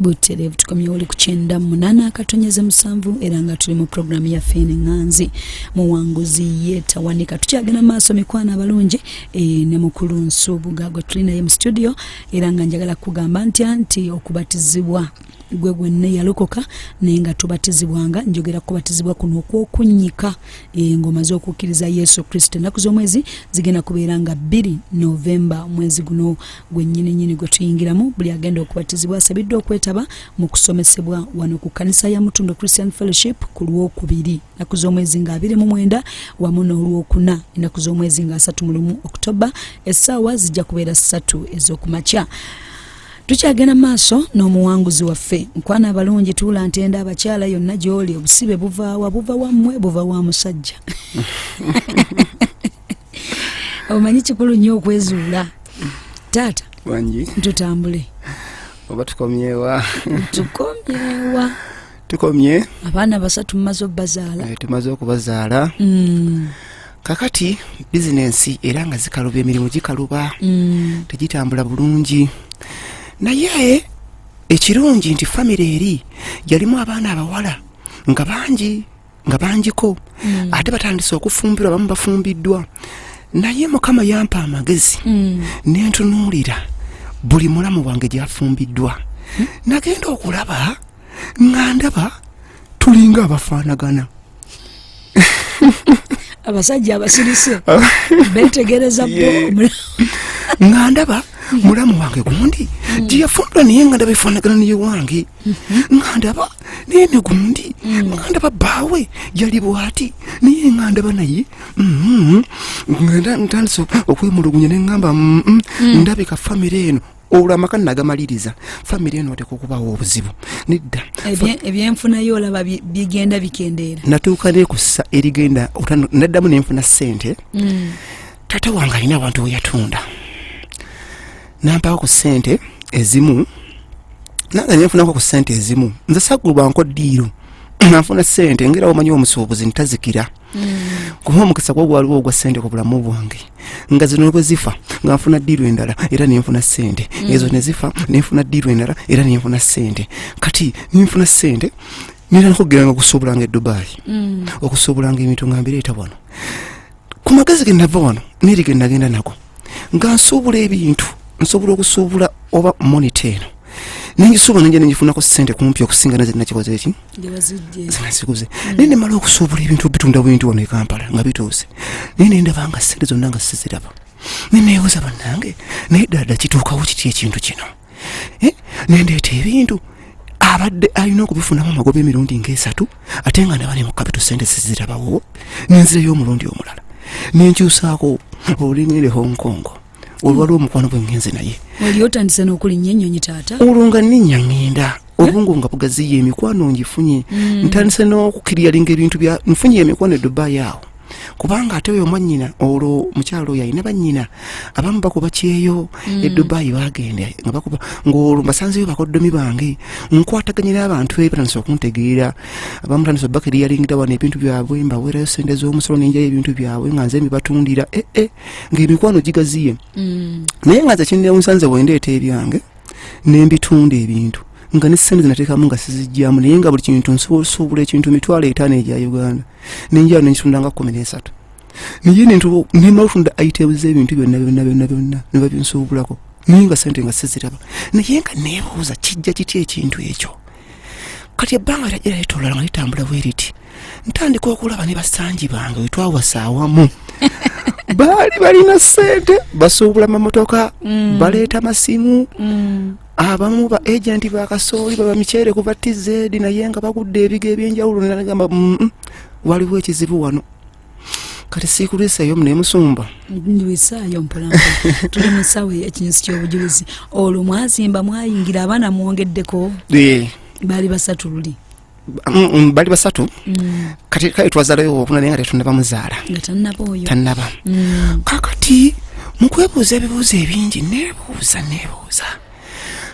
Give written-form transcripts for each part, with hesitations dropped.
buterevu tukomye oli ku 98.7 era nga tuli mu programu ya Fene Nganzi muwanguzi yetawanika tukyagenda maaso mikwana abalungi ne mukulu Nsubuga gwe tulina ye mu studio era nga njagala kugamba nti okubatizibwa gwe ne yalokoka naye nga tubatizibwanga njogera kubatizibwa kuno okwokunyika engoma z'okukkiriza Yesu Kristo ennaku z'omwezi zigenda kubeera nga 2 Novemba mwezi guno gwennyini gwe tuyingiramu buli agenda okubatizibwa asabiddwa okwetaba mu kusomesebwa wano ku kanisa ya MUTUNDWE Christian Fellowship ku Lwokubiri ennaku z'omwezi nga 29 wamu n'Olwokuna ennaku z'omwezi nga 3 Oktoba essaawa zijja kubeera 3 ez'okumakya. Tukyagenda maaso n'omuwanguzi waffe nkwana abalungi tuula ntenda abakyala yonna gy'oli obusibe buva wammwe buva wa musajja omanyi kikulu nnyo okwezuula taata wangi tutambule oba tukomyewa tukomye abaana 3 tumaze okubazaala tumaze okubazaala kakati bizinensi era nga zikaluba emirimu gikaluba tegitambula bulungi naye ekirungi nti famire eri yalimu abaana abawala nga bangiko ate batandise okufumbirwa abamu bafumbiddwa naye Mukama yampa amagezi nentunuulira buli mulamu wange gyafumbiddwa nagenda okulaba nga ndaba tulinga abafaanagana abasajja abasirise betegereza bo nga ndaba mulamu wange gundi gyeyafumbirwa naye nga ndaba efaanagana niye wange nga ndaba naye ne gundi nga ndaba baawe yali bwati naye nga ndaba naye ntandise okwemulugunya ne ngamba ndabika famire eno olwo amaka nagamaliriza famire eno tekukubaawo obuzibu nedda ebyenfuna y'olaba bigenda bikendeera natuuka ne kussa erigenda naddamu nenfuna ssente taata wange alina abantu we yatunda nampaako ku ssente ezimu nange nenfunako ku ssente ezimu nze saggulwanko ddiiro nanfuna ssente ngera omanyi omusuubuzi ntazikira kuba omukisa gwo gwaliwo ogwa ssente ku bulamu bwange nga zino bwe zifa nga nfuna ddiiro endala era nenfuna ssente ezo ne zifa nenfuna ddiiro endala era nenfuna ssente kati nenfuna ssente nera nkugiranga okusuubulanga e Dubai okusuubulanga ebintu nga mbireeta wano ku magezi ge nava wano neri ge nagenda nako nga nsuubula ebintu nsobola okusuubula oba monita eno nenjisuubula nenja nenjifunako ssente kumpi okusinga naze nakikoze eki zinaziguze naye nemala okusuubula ebintu bitunda bwintu wano e Kampala nga bituuse naye nendaba nga ssente zonna nga siziraba neneebuuza bannange naye ddala kituukawo kiti ekintu kino nendeeta ebintu abadde alina okubifunamu amagoba emirundi nga3 ate nga ndaba ne mu kapito ssente sizirabawo nenzirayo omulundi omulala nenkyusaako olingire Hong Kong olwaliwo omukwano bwe ngenze naye oli otandise n'okulinnya ennyonyi taata olwo nga nninnya ngenda obungu nga bugaziye emikwano ngifunye ntandise n'okukiryalinga ebintu nfunye emikwano e Dubai awo kubanga ate oyo mwannyina olwo mukyalo oyo alina bannyina abamu bakuba kyeyo e Dubai bagenda nga bakuba ng'olwo mbasanzeyo bakoddomi bange nkwataganye n'abantu batandise okuntegeera abamu tandise bakiryalingira wano ebintu byabwe mbaweerayo ssente z'omusolo nenjayo ebintu byabwe nga nze mibatundira ng'emikwano gigaziye naye nga nze kinneewunsanze bwendeeta ebyange nembitunda ebintu nga ne ssente zinateekamu nga sizijjamu naye nga buli kintu nsuubula ekintu 5,000 egya Uganda nenjalo nenkitunda nga 13 naye nemala otunda items z'ebintu byonna ne babinsuubulako naye nga ssente nga siziraba naye nga neebuuza kijja kiti ekintu ekyo kati ebbanga lyajja litolala nga litambula bwe riti ntandika okulaba ne basanji bange we twawasa awamu baali balina ssente basuubula mamotoka baleeta masimu abamu ba agenti ba kasooli baba miceere kuva TZ naye nga bagudde ebiga ebyenjawulo nagamba waliwo ekizibu wano kati siikuliiseeyo nemusumba ndwisaayo mpolampo tuli mu ssaawa ekinyusi ky'obujulizi olwo mwazimba mwayingira abaana mwongeddeko baali 3 luli bali 3 kati kale twazaalayo okuna naye nga tetunnaba muzaala nga tannaba kakati mukwebuuza ebibuuzo ebingi neebuuza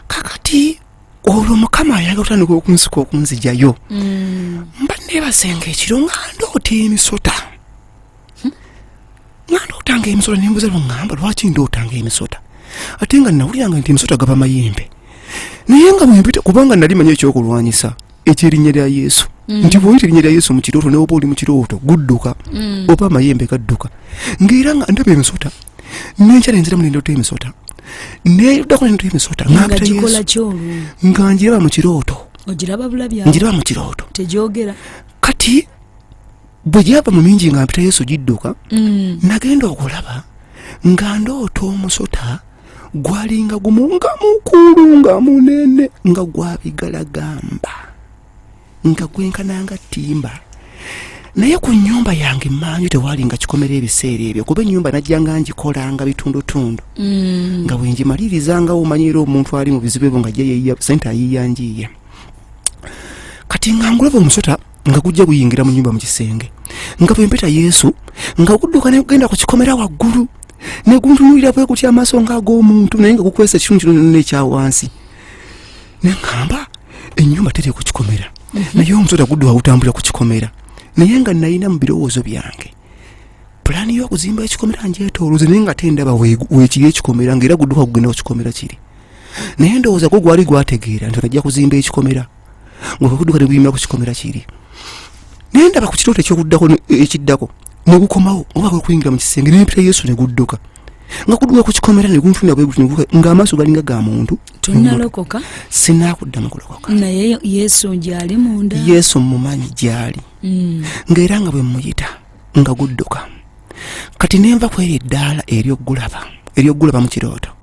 kakati olwo Mukama ayagala otandika okunsika okunzijayo mba neebasenga ekiro nga ndoota emisota nga ndootanga emisota nembuuza lwangamba lwaki ndootanga emisota ate nga nawuliranga nti emisota gaba mayembe naye nga mwempita kubanga nali manya ekyokulwanyisa ekyerinnya lya Yesu nti bw'oyita erinnya lya Yesu mu kirooto ne oba oli mu kirooto gudduka oba amayembe gadduka ng'era nga ndaba emisota n'enkya nenziramu nendoota emisota needdako nendoota emisota ng'ampita Yesu nga njiraba mu kirooto njiraba mu kirooto kati bwe gyava mu mingi ng'ampita Yesu gidduka nagenda okulaba nga ndoota omusota gwalinga gumu nga mukulu nga munene nga gwabigalagamba nga gwenkananga ttimba naye ku nnyumba yange manju tewalinga kikomera ebiseera ebyo kuba ennyumba najjanga ngikolanga bitundutundu nga bwenjimalirizanga omanyira omuntu ali mu bizibu ebyo nga jyayeyiya sente ayiyanjiye kati nga ngulaba omusota nga gujja guyingira mu nnyumba mu kisenge nga bwempeta Yesu nga gudduka negenda ku kikomera waggulu ne guntunulira bwe kutya amaaso ng'ag'omuntu naye nga gukwesa ekitundu kino n'ekya wansi ne ngamba ennyumba tere ku kikomera naye omusota gudduka gutambulira ku kikomera naye nga nalina mu birowoozo byange pulaani y'okuzimba ekikomera ngyetoolooze naye nga tendaba weekiri ekikomera ng'era gudduka kugenda ku kikomera kiri naye ndowooza gwo gwali gwategeera nti onajja kuzimba ekikomera nga gudduka ne guyimira ku kikomera kiri naye ndaba ku kirooto ekyokuddako ekiddako ne gukomawo oba kwekuyingira mu kisenge n'empita Yesu ne gudduka nga gudduka ku kikomera ne guntunira bwe guti ng'amaaso galinga ga muntu tonnalokoka sinnaakuddamu kulokoka naye Yesu gyali munda Yesu mumanyi gyali ng'era nga bwe muyita nga gudduka kati nenva kweri eddaala ery'oggulaba mu kirooto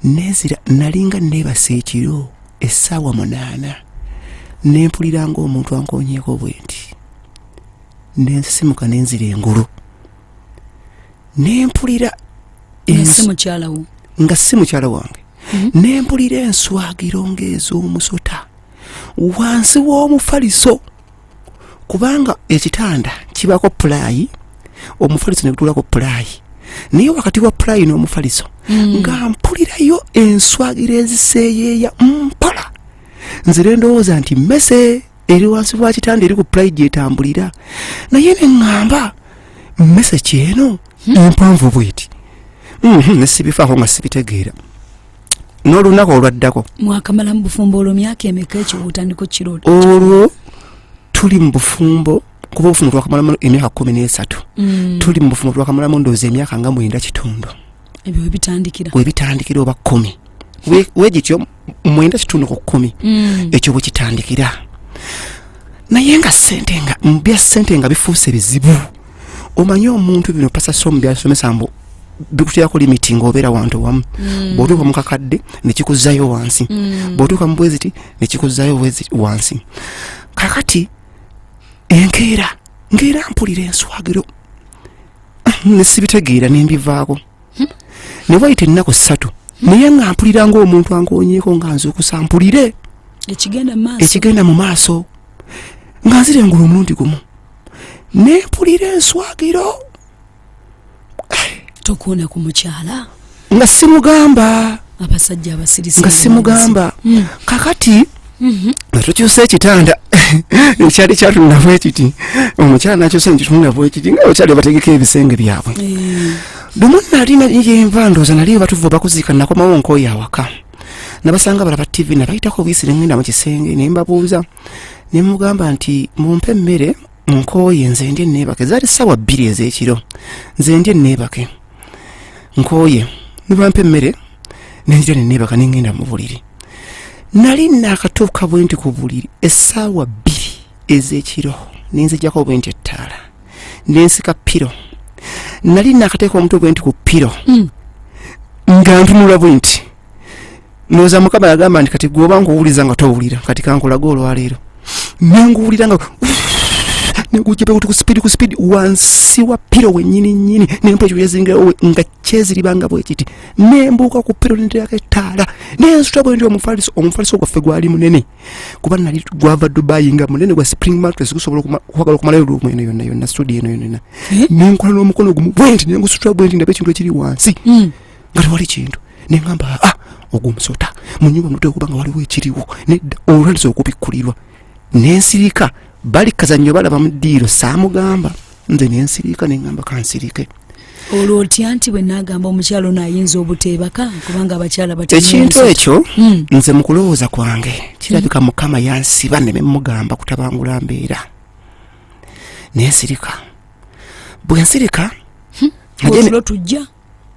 nezira nalinga neebasa ekiro essaawa 8 nempuliranga omuntu ankoonyeeko bwe nti nensisimuka nenzira engulu nempulira nga si mukyala wange nempulira enswagiro ng'ez'omusota wansi w'omufaliso kubanga ekitanda kibako pulaayi omufaliso ne gutuulako pulaayi naye wakati wa pulaayi n'omufaliso nga mpulirayo enswagiro eziseeyeeya mpola nzire ndowooza nti mmese eri wansi wa kitanda eri ku pulaayi gyetambulira naye ne ŋŋamba mmese kyeno empanvu bweti ne sibifaako nga sibitegeera n'olunaku olwaddako mwakamala mu bufumbo olwo myaka emeka ekyo butandiko kirooto olwo tuli mu bufumbo kuba obufumbo twakamalamu emyaka 13 tuli mu bufumbo twakamalamu ndowooza emyaka nga 9 kitundu ebyo webitandikira oba 10 wegityo 9 kitundu ku 10 ekyo bwe kitandikira naye nga sente nga bifuuse bizibu omanyi omuntu bino pasaso mu byasomesa mbu bikutyako limiti ng'obeera wantu wamu bw'otuuka mu kakadde ne kikuzzayo wansi bw'otuuka mu bweziti ne kikuzzayo wansi kakati enkeera ng'era mpulira enswagiro ne sibitegeera ne mbivaako ne wayita ennaku 3 naye nga mpulira ng'omuntu ankoonyeeko nga nzuukusa mpulire ekigenda mu maaso nga nzira engulu omulundi gumu ne mpulira enswagiro tokuuna ku mukyala nga simugamba abasajja abasirisi nga simugamba kakati nga tukyusa ekitanda ekyali kyatunula bwekiti omukyala nakyusa nekitunula bwekiti nga okyali bategeka ebisenge byabwe lumu nali yenva ndooza nali batuva bakuziika nakomawo nkooyo awaka nabasanga balaba TV nabayitako buyisi nengenda mu kisenge ne mbabuuza ne mugamba nti mumpe emmere nkooye nze ndye neebake zaali ssaawa 2 ez'ekiro nze ndye neebake nkooye ne bampa emmere nenzira ne neebaka nengenda mu buliri nali naakatuuka bwe nti ku buliri essaawa 2 ez'ekiro nenzijjako bwe nti ettaala nensika piro nali naakateeka omutwe bwe nti ku piro nga ntunula bwe nti ndowooza Mukama yagamba nti kati gwoba nkuwuliza nga towulira kati kankulaga olwaleero nenguwulira nga negujja ku speed wansi wa piro wennyini nempa ekyo yazingirawo nga kyeziribanga bwe kiti nembuuka ku piro nenteerako ettaala nensuta bwe ndi omufaliso gwaffe gwali munene kuba nali gwava Dubai nga munene gwa spring mattress gusobola okwagala okumalayo luumu eno yonna studio eno yonna nenkola n'omukono gumu bwe nti nengusuta bwe nti ndaba ekintu ekiri wansi nga tewali kintu neŋŋamba ogw'omusota mu nnyumba muteeka kuba nga waliwo ekiriwo nedda olwandisa okubikkulirwa nensirika bali kazannyo balaba mu ddiiro saamugamba nze nensirika neŋŋamba kansirike olwo otya nti bwe nagamba omukyalo naayinza obuteebaka kubanga abakyala ekintu ekyo nze mu kulowooza kwange kirabika Mukama yansiba ne mugamba kutabangula mbeera nensirika bwe nsirika olwo tujja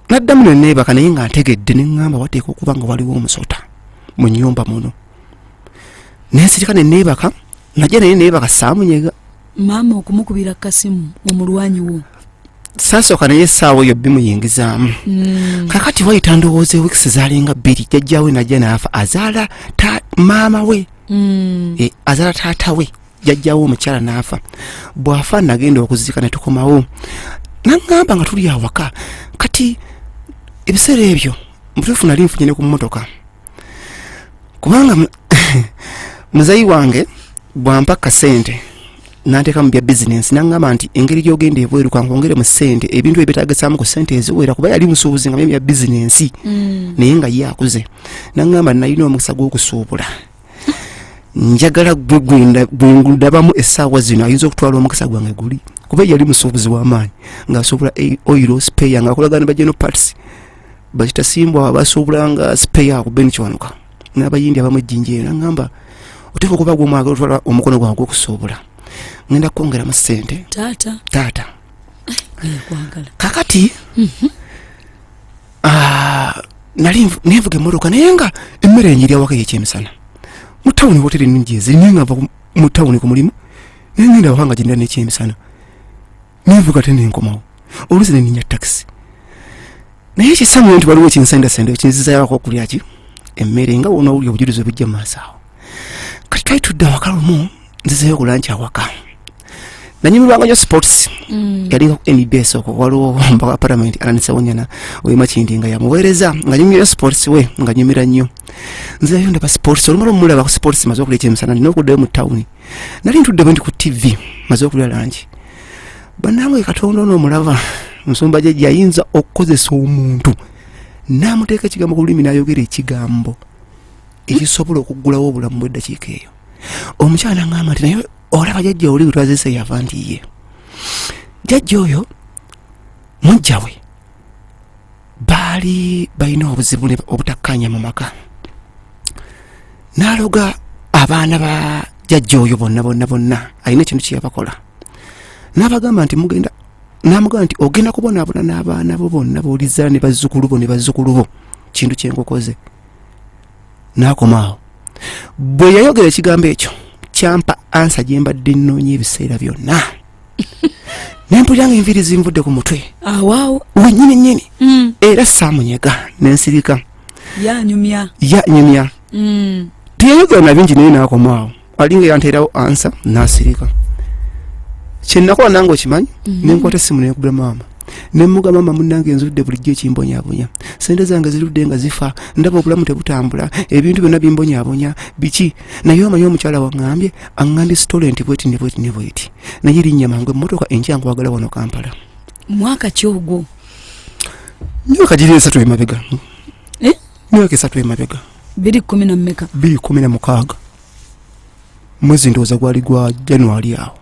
naddamu ne neebaka naye nga ntegedde ne ŋŋamba wateeka okuba nga waliwo omusota mu nnyumba muno nensirika ne neebaka najja naye neebaka saamunyega maama okumukubira kasimu omulwanyi wo saasooka naye essaawa eyo bimuyingizaamu kakati wayita ndowooza wiikisi zaalinga 2 jjajjaawe najja naafa azaala maama we azaala taata we jjajjaawe omukyala naafa bw'afa nagenda okuziika ne tukomawo naŋŋamba nga tuli awaka kati ebiseera ebyo mutuufu nali nfunye ne ku mmotoka kubanga muzayi wange bwampa kasente nanteeka mu bya bizinensi naŋŋamba nti engeri gy'ogenda ebweru kankongere mu ssente ebintu ebitaagesaamu ku ssente eziwera kuba yali musuubuzi nga bya bizinensi naye nga ye akuze naŋŋamba nalina omukisa gw'okusuubula njagala bwendabamu essaawa zino ayinza okutwala omukisa gwange guli kuba yali musuubuzi w'amaanyi ng'asuubula oil speya ng'akolagana bajeno parts bakitasimbwa basuubulanga speya ku benikiwanuka n'abayindi abamu ejjinja eyo naŋŋamba oteeka okuba gw'omwagala otwala omukono gwange gw'okusuubula ngenda kwongeramu ssente taata kakati nali nenvuga emmotoka naye nga emmere enjiri awaka y'ekyemisana mu tawuni hoteri ennungi ezi naye nga nva mu tawuni ku mulimu naye ngenda awaka nga gyendera n'ekyemisana nenvuga te nenkomawo oluusi ne nninnya takisi naye ekisamu nti waliwo ekinsendasende ekinzizayawako okulya ki emmere nga wona owulya obujulizi obujja mu maaso awo kati twali tudde awaka lumu nzizeyo okulanki awaka nanyumirwanga nnyo sports yalinga ku NBS okwo waliwo mpaka wa parliament alanisawonyana owemakindi nga yamuweereza nga nyumira sports we nga nyumira nnyo nzizeyo ndaba sports olumala omulaba ku sports maze okulya ekyemisana nina okuddayo mu tawuni nali ntudde bwe ndi ku TV maze okulya lanki bannange Katonda onoomulaba nsumba gye yayinza okukozesa omuntu n'amuteeka ekigambo ku lulimi n'ayogera ekigambo ekisobola okuggulawo obulamu bw'eddakiika eyo omukyala n'aŋŋamba nti naye olaba jjajja oli wetwazise yava nti ye jjajja oyo mujja we baali balina obuzibu obutakkanya mu maka n'aloga abaana ba jjajja oyo bonna alina ekintu kyeyabakola n'abagamba nti mugenda n'amugamba nti ogenda kubonaabona n'abaana bo bonna boolizzaala ne bazzukulu bo kintu kyenkokoze n'akomaawo bwe yayogera ekigambo ekyo kyampa ansa gye mbadde nnoonya ebiseera byonna nempulira nga enviiri zinvudde ku mutwe awaawo wennyini era saamunyega nensirika yanyumya teyayogera na bingi naye n'akomaawo alinga yanteerawo ansa n'asirika kyennakola nange okimanyi nenkwata essimu nekubira maama nemmuga maama munnange nzudde bulijjo ekimbonyaabonya sente zange zirudde nga zifa ndaba obulamu tebutambula ebintu byonna bimbonyaabonya biki naye omanyi omukyala waŋŋambye aŋŋambye sitole nti bweti ne bweti naye erinnya mangu emmotoka enkya nkwagala wano Kampala mwaka ki ogwo myaka giri 3 emabega myaka 3 emabega 2016 mwezi ndowooza gwali gwa January awo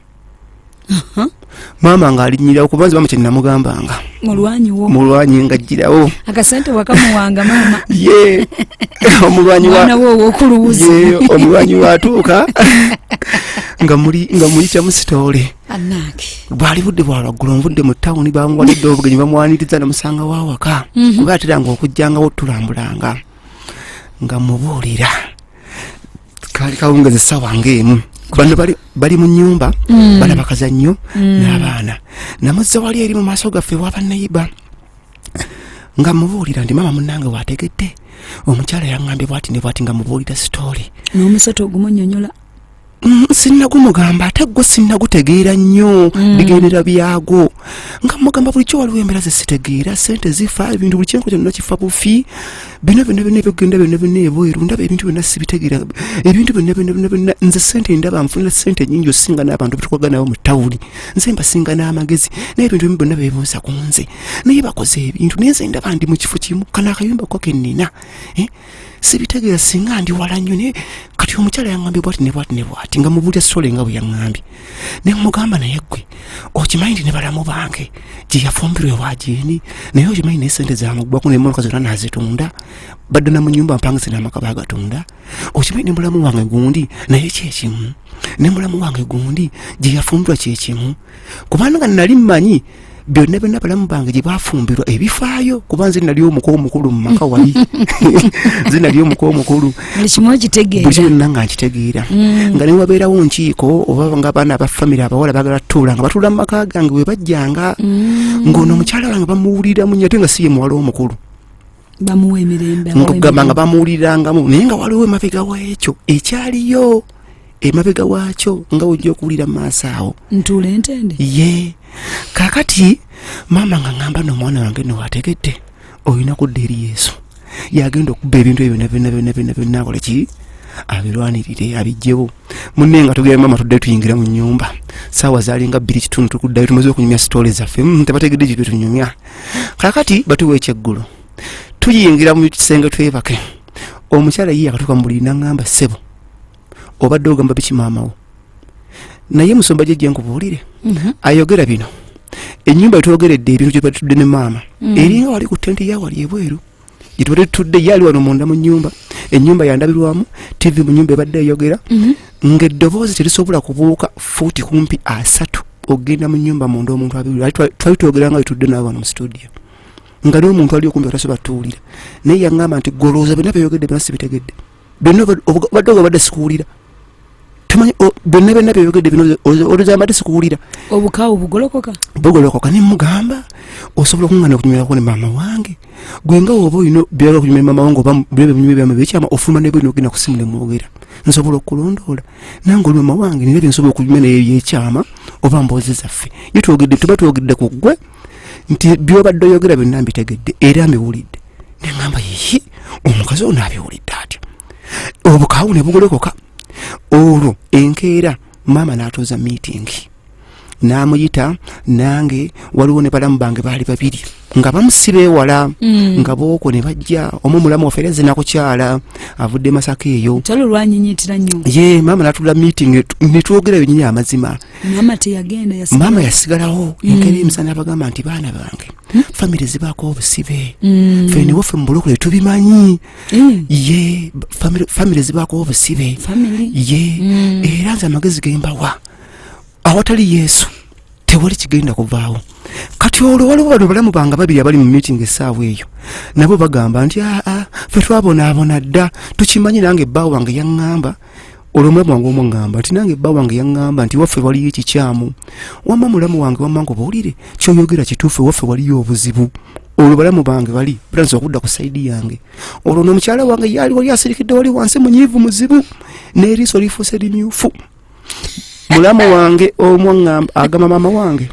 maama ng'alinnyirawo kubanza mama kyenamugambanga mulwanyi ng'ajjirawo akasente wakamuwanga maama ye omulwanyi omulwanyi watuuka nga muyita mu sitoole bwali budde bwalwaggula nvudde mu tawuni bamuwalidde obugenyi bamuwaniriza namusanga waawaka kuba ateranga okujjangawo tulambulanga nga mubuulira kaali kawungeza essaawa ng'emu bano bali mu nnyumba balaba kazannyo n'abaana namuzza wali eri mu maaso gaffe wabannayiba nga mubuulira ndi maama munnange waategedde omukyala yaŋŋambye bwati ne bwati nga mubuulira sitoole n'omusota ogumunnyonnyola sinnagumugamba ate gwe sinnagutegeera nnyo bigendera byagwo nga mugamba bulijjo waliwo embeera ze sitegeera sente zifa ebintu buli kyenko kyonna kifa bufi bino byogenda byonna ebweru ndaba ebintu byonna sibitegeera ebintu byonna nze sente ndaba nfunira sente nnyingi osinga n'abantu betukoga nabo mu tawuni nze mbasinga n'amagezi naye ebintu byonna beebuuza ku nze naye bakoze ebintu naye nze ndaba ndi mu kifo kimu kana akayumba ko kennina sibitegeera singa ndi wala nnyo ne kati omukyala yangambye bwati ne bwati nga mubuulira sitole nga bwe yangambye ne mugamba naye ggwe okimanyi nti ne balamu bange gye yafumbirwa ewajeeni naye okimanyi naye sente zamugwako n'emmotoka zonna nazitunda badde na mu nnyumba mpangise n'amaka baagatunda okimanyi ne mulamu wange gundi naye kyekimu ne mulamu wange gundi gye yafumbirwa kyekimu kubanga nali mmanyi byonna byonna balamu bange gye bafumbirwa ebifaayo kuba nze nali omuko omukulu mu maka wali nze nali omuko omukulu buli kimu okitegeera buli kyonna nga nkitegeera nga ne wabeerawo nkiiko oba nga abaana aba famire abawala baagala tutuula nga batuula mu maka gange we bajjanga ng'ono omukyala wange bamuwuliramu nnyo ate nga si ye muwala omukulu bamuwa emirembe nkugamba nga bamuwulirangamu naye nga waliwo emabega w'ekyo ekyaliyo emabega waakyo nga ojja okuwulira mu maaso awo ntuula entende ye kakati maama nga ngamba n'omwana wange nowategedde olina kudda eri Yesu yagenda okubba ebintu ebyo byonna akola ki abirwanirire abijjewo munne nga tugenda maama tudde tuyingira mu nnyumba saawa zaalinga 2:30 tukuddayo tumaze okunyumya sitole zaffe tebategedde gye tunyumya kakati batuwa ekyeggulo tuyingira mu kisenge twebake omukyala yiye akatuuka mu buliri n'angamba ssebo obadde ogamba biki maamawo naye musomba gye nkubuulire ayogera bino ennyumba yetwogeredde ebintu gye batudde ne maama eringa wali ku tenti ya wali ebweru gye tubadde tutudde yali wano munda mu nnyumba ennyumba yandabirwamu TV mu nnyumba ebadde eyogera ng'eddoboozi terisobola kubuuka fuuti kumpi 3 ogenda mu nnyumba munda omuntu abiri twali twogera nga wetudde nawe wano mu studio nga n'omuntu ali okumpi atasobola tuwulira naye yaŋŋamba nti golooza byonna byeyogedde byonna sibitegedde byonna badde obadde sikuwulira tumanyi byonna byeyogedde bino olowooza mbadde sikuwulira obukaawu bugolokoka ne mugamba osobola okuŋŋana okunyumirako ne maama wange gwe nga woba olina byala okunyumira maama wange oba byamu byekyama ofuluma ne bwino ogenda ku simu ne mwogera nsobola okulondoola nange oli maama wange nina byensobola okunyumira naye byekyama oba mboozi zaffe ye twogedde tuba twogedde ku ggwe nti byobadde oyogera byonna mbitegedde era mbiwulidde ne ŋŋamba yihi omukazi ono abiwulidde atya obukaawu ne bugolokoka olwo enkeera maama n'atuuza meeting n'amuyita nange waliwo ne balamu bange baali babiri nga bamusiba ewala nga booko ne bajja omu mulamu waffe era zinakukyala avudde Masaka eyo kyalo lwanyinyitira nnyo ye maama n'atula meeting ne twogera byennyini amazima maama yasigalawo enkeera emisana abagamba nti baana bange famire zibaako obusibe ffe ne waffe mu bulokole tubimanyi ye famire zibaako obusibe ye era nze amagezi gembawa awatali Yesu tewali kigenda kuvaawo kati olwo waliwo bano balamu bange babiri abali mu meeting essaawa eyo nabo bagamba nti ffe twabonaabona dda tukimanyi nange ebbaawo wange yaŋŋamba olwo mulamu wange omwaŋŋamba nti nange ebbaawo wange yaŋŋamba nti waffe waliyo ekikyamu wamma mulamu wange wamma ngobaolire kyoyogera kituufu waffe waliyo obuzibu olwo balamu bange bali bulanza okudda ku sayidi yange olwo n'omukyala wange yali wali asirikidde wali wansi munyiivu muzibu n'eriiso lifuuse limyufu mulamu wange omwaŋŋamba agamba maama wange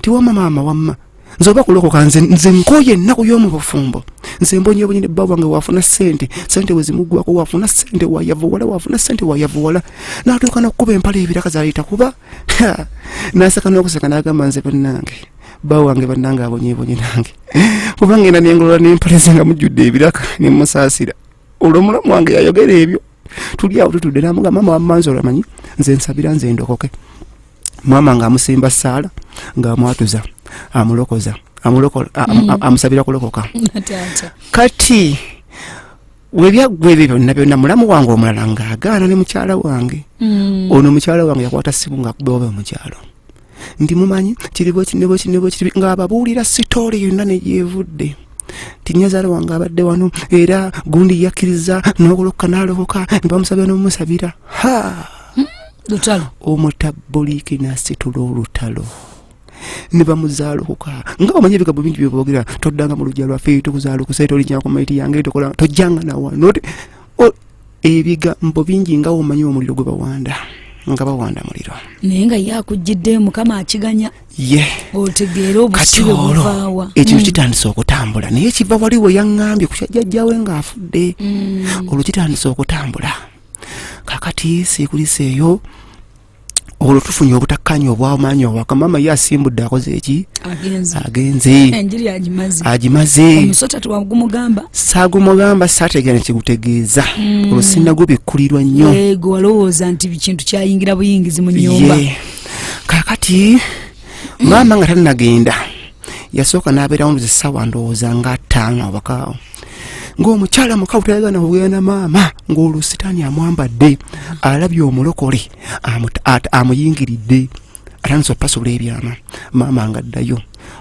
tiwamma maama wamma nze oba kulokoka nze nkoye ennaku y'omu bufumbo nze mbonyeebonye ne bba wange waafuna sente wezimuggwako waafuna sente wayavuwala waafuna sente wayavuwala n'atuuka n'okukuba empale ebiraka zayita kuba n'aseka n'okuseka n'agamba nze bannange bba wange bannange abonyeebonye nange kuba ngenda nengolola n'empale ze nga mujjudde ebiraka ne musaasira olwo mulamu wange yayogera ebyo tuli awo tutudde n'amugamba maama wammanzi olamanyi nze nsabira nze ndokoke maama ng'amusimba ssaala ng'amwatuza amulokoza amusabira kulokoka kati webyaggwa ebyo byonna byonna mulamu wange omulala ng'agaana ne mukyala wange ono mukyala wange yakwata ssimu ng'akuba oba omukyalo ndi mumanyi kiribo ng'ababuulira sitooli yonna ne gyevudde tinyazaala wange abadde wano era gundi yakkiriza n'okuluka n'alokoka ne bamusabira n'omusabira lutalo omutaboliki n'asitula olutalo ne bamuzaalokoka nga omanyi ebigambo bingi byeboogera toddanga mu lujja lwaffe tukuzaalokusa tolinnya ku maiti yange tojjanga nawano ebigambo bingi nga omanyi omuliro gwe bawanda nga bawanda muliro naye nga yakujjidde mukama akiganya ye otegeera obusibe buvaawa ekintu kitandise okutambula naye kiva wali we yaŋŋambye ku kyajjajjawe ng'afudde olwo kitandise okutambula kakati sikulisa eyo olwo tufunye obutakkaanya obw'amaanyi obwaka mama ye asimbudde akoze eki agenze enjiri agimaze omusota tuwagumugamba saagumugamba saategeera kigutegeeza olwo sinagwo bikkulirwa nnyo yego walowooza nti kintu kyayingira buyingizi mu nnyumba kakati maama nga tannagenda yasooka n'abeerawo essaawa ndowooza nga 5 abakaawo ng'omukyala mukawu tayagala kugenda maama ng'olwo sitaani amwambadde alabye omulokole amuyingiridde atandise opasula ebyama maama ng'addayo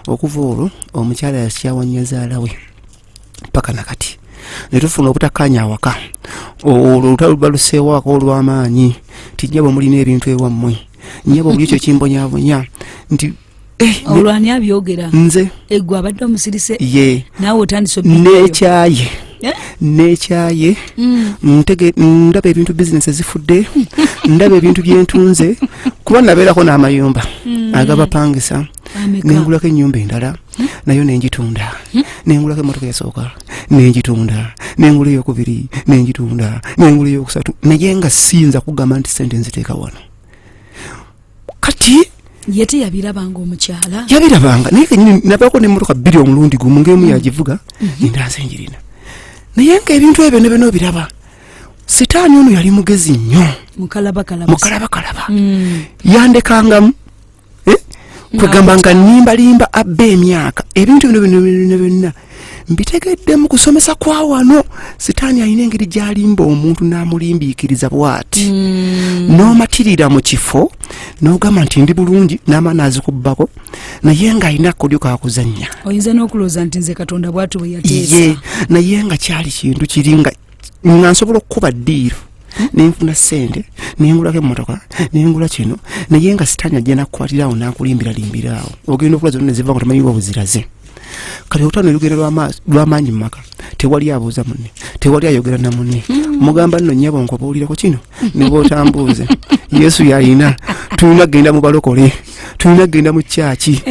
okuva olwo omukyala yakyawannya zaala we paka nakati ne tufuna obutakkaanya awaka olwo lutalubaluseewo awaka olw'amaanyi ti nnyabo mulina ebintu ewammwe nnyabo buli ekyo kimbonyabonya nti olwani abyogera nze eggwe abadde omusirise ye naawe otandise n'ekyaye n'ekyaye ndaba ebintu bizinesi ezifudde ndaba ebintu byentunze kuba nabeerako n'amayumba agabapangisa nengulako ennyumba endala nayo nengitunda nengulako emmotoka yasooka nengitunda nengula eyokubiri nengitunda nengula eyokusatu naye nga siyinza kugamba nti sente nziteeka wano kati yete yabirabanga omukyala yabirabanga naye kenyini nabaako n'emmotoka 2 omulundi gumu ng'emu yagivuga endaza enjirina naye ng'ebintu ebyo ne bino biraba sitaani ono yali mugezi nnyo mukalabakalaba yandekangamu kwegamba nga nimbalimba abba emyaka ebintu bino byonna mbitegeddemu kusomesa kwa wano sitaani alina engeri gy'alimba omuntu n'amulimbiikiriza bw'ati n'omatirira mu kifo n'ogamba nti ndi bulungi n'amaani azikubbako naye ng'alina akodyo kakuzannya oyinza n'okulowooza nti nze katonda bw'ati bwe yateesa naye nga kyali kintu kiri nga nsobola okukuba ddiiru nenfuna ssente nengulako emmotoka nengula kino naye nga sitaani ajja nakukwatiraawo n'akulimbiralimbiraawo ogenda okula zonna neziva nga tomanyiwa buziraze kati olutalo lugenda lw'amaanyi mu maka tewali abuuza munne tewali ayogera na munne mugamba nno nnyabo nkobawulirako kino ne bw'otambuuze yesu yalina tulina kgenda mu balokole tulina kgenda mu kyaki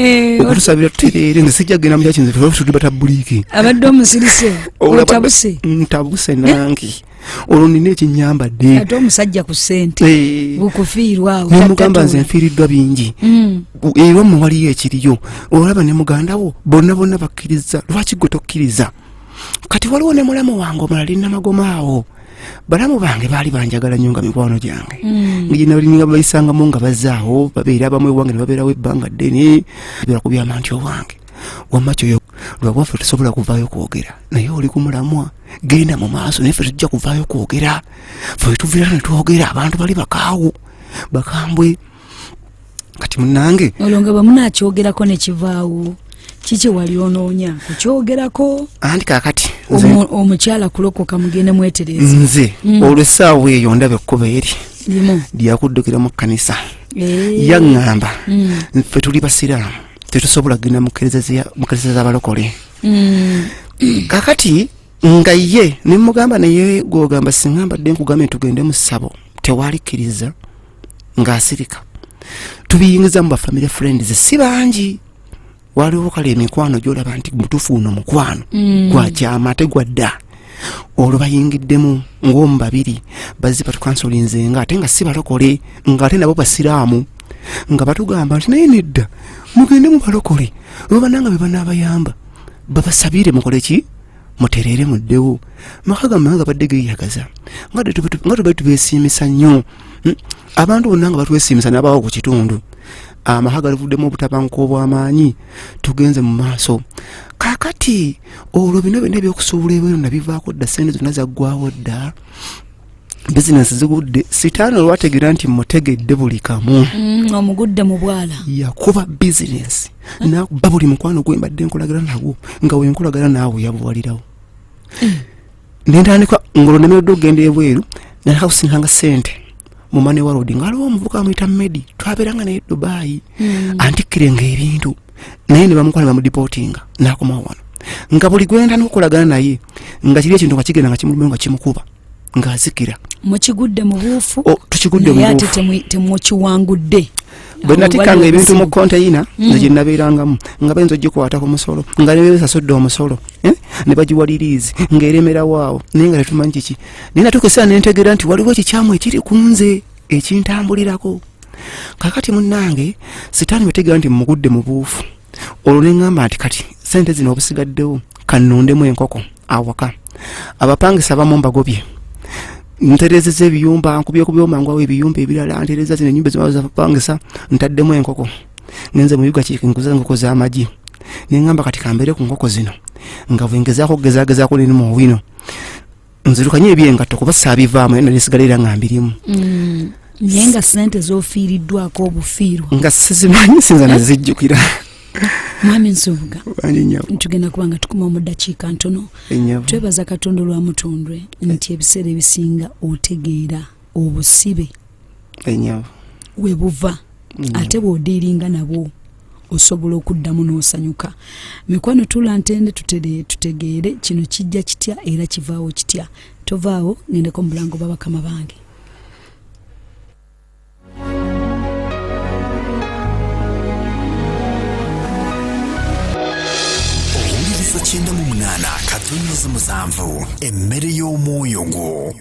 okutusabira tutereere nga sijja kgenda mu kyaki nze tuli batabuliiki abadde omusirise ntabuse nange olwo nina ekinyambadde ate omusajja ku ssente bukufiirwawo nemugamba nze nfiiriddwa bingi era mmwe waliyo ekiriyo olaba ne muganda wo bonna bakkiriza lwaki gwe tokkiriza kati waliwo ne mulamu wange omulala linnamagoma awo balamu bange baali banjagala nnyo nga mikwano gyange nginalinga bayisangamu nga bazaawo babeera abamu ewange ne babeerawo ebbanga ddene beera ku byamanti owange wamma kyoyo lwabwaffe tusobola kuvaayo kwogera naye oli ku mulamwa genda mu maaso naye ffe tujja kuvaayo kwogera ffe tuviira ne twogera abantu bali bakaawo bakambwe kati munnange olwo nga bamunakyogerako ne kivaawo kiki wali onoonya kukyogerako anti kakati omukyala kulokoka mugende mwetereza nze olwo essaawa eyo ndaba ekkuba eri lyakuddukira mu kkanisa yaŋŋamba ffe tuli basiraamu tetusobola kgenda mukkiriza z'abalokole kakati nga ye nemugamba naye gwogamba siŋambadde nkugambye tugende mu ssabo tewalikkiriza ng'asirika tubiyingiza mu bafamily friends si bangi waliwo kale emikwano gyolaba nti mutuufu uno mukwano gwakyama ate gwadda olwo bayingiddemu ng'omu 2 bazze batukansolinzenga ate nga si balokole ng'ate nabo basiraamu nga batugamba nti naye nedda mugende mu balokole obananga be banaabayamba babasabire mukole ki mutereere muddewo maka gammwe nga badde geeyagaza nga tubali tubeesiimisa nnyo abantu bonna nga batwesiimisa n'abawo ku kitundu amaka galivuddemu obutabanguko obw'amaanyi tugenze mu maaso kakati olwo bino byonna ebyokusuubula ebweru nabivaako dda sente zonna zaggwawo dda bizinesi zigudde sitaani olwategeera nti mutegedde buli kamu omugudde mu bwala yakuba bizinesi nakuba buli mukwano gwe mbadde nkolagana nagwo nga wenkolagana naawe yabuwalirawo nentandika ngolo nemeredde okugenda ebweru nataka kusinkanga ssente mu Manewa Road ngaliwo omuvuka amuyita Medi twabeeranga naye Dubai antikkirenga ebintu naye ne bamukola bamudipotinga n'akomawo wano nga buli gwenda n'okukolagana naye nga kiri ekintu nga kigenda nga kimulumu nga kimukuba ng'azikira mukigudde mu buufu tukigudde mu buufu ate temukiwangudde bwe natikanga ebintu mu konteyina nze gye nabeerangamu nga bayinza ogikwata ku musolo nga nebesasudde omusolo ne bagiwaliriizi ng'eremerawo awo naye nga tetumanyi kiki naye natuuka esaana nentegeera nti waliwo ekikyamu ekiri ku nze ekintambulirako kakati munnange sitaani bwetegera nti mugudde mu buufu olwo ne ŋŋamba nti kati sente zino obusigaddewo kannondemu enkoko awaka abapangisa abamu mbagobye nterezeza ebiyumba nkubyeku mangu ebiyumba ebirala ntereza zino ennyumba zino zapangisa ntaddemu enkoko ngenze mu yuga kiiki nkuza enkoko z'amagi ne ŋŋamba kati kambeere ku nkoko zino nga bwe ngezaako okugezaako nerimu owino nzirukanye ebyengatto kuba saabivaamu eno nesigala era nga mbirimu naye nga sente z'ofiiriddwako obufiirwa nga sizimanyi sinza nazijjukira. Mwami Nsubuga tugenda kuba nga tukuma mu ddakiika ntono twebaza Katonda olwa Mutundwe nti ebiseera ebisinga otegeera obusibe we buva ate bw'odiiringa nabwo osobola okuddamu n'osanyuka. Mikwano tuula ntende tutegeere kino kijja kitya era kivaawo kitya. Tovaawo ngendeko mu bulango bw'abakama bange. Owuliriza 98.7 emmere y'omwoyo gwo.